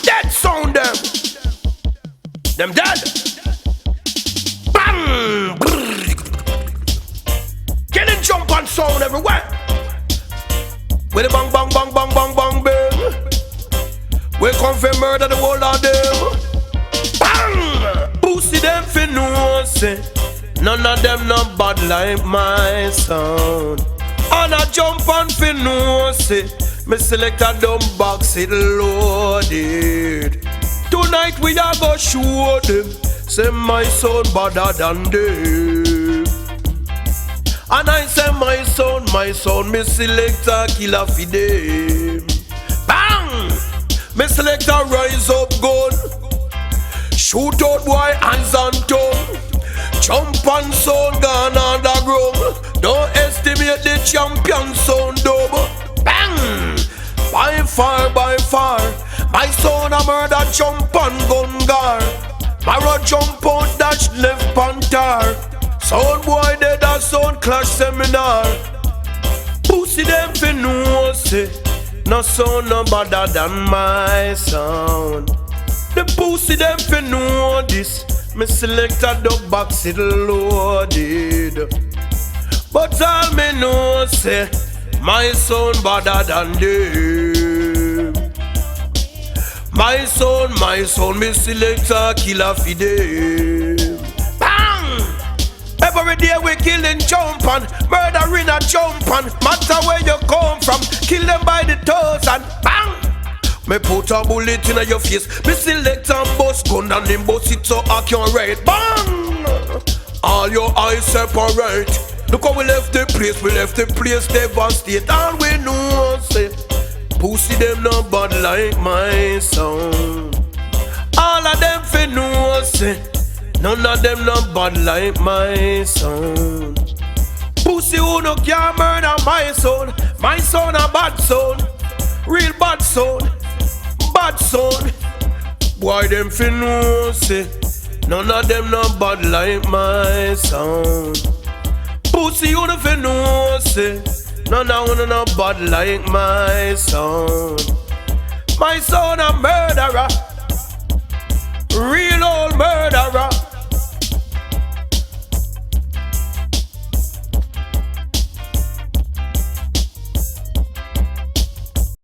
Dead sound them. Them dead. Bang! Killing jump and sound everywhere. With the bang bang bang bang bang bang bang. We come for murder the whole of them. Bang! Pussy them fi know say none of them not bad like my sound. And I jump and fi know say me select a dumb box it loaded. Tonight we a go show them say my sound better than them. And I say my sound, me select a killer fi them. Bang! Me select a rise up gun. Shoot out boy hands and tongue. Jump and sound gone underground. Don't estimate the champion sound double. Bang! By far, my son a murder jump and gun guard. Marrow jump out dash left panther. Sound boy dead a sound clash seminar. Pussy them fi know say no sound no better than my sound. The pussy them fi know this. Me select a dog box it loaded. But all me know say my sound better than them. My sound, me select a killer fi them. Bang! Every day we killing jump and murdering a jump and matter where you come from, kill them by the thousand. Bang! Me put a bullet in your face. Me select a bus gun and him bust it so accurate. Bang! All your eyes separate. Look how we left the place devastated. All we know say pussy them no bad like my sound. All of them fi know say none of them no bad like my sound. Pussy who no can murder my sound. My sound a bad sound. Real bad sound. Bad sound. Boy them fi know say none of them no bad like my sound. Pussy you no fi know say none of them no bad like my sound. My sound a murderer.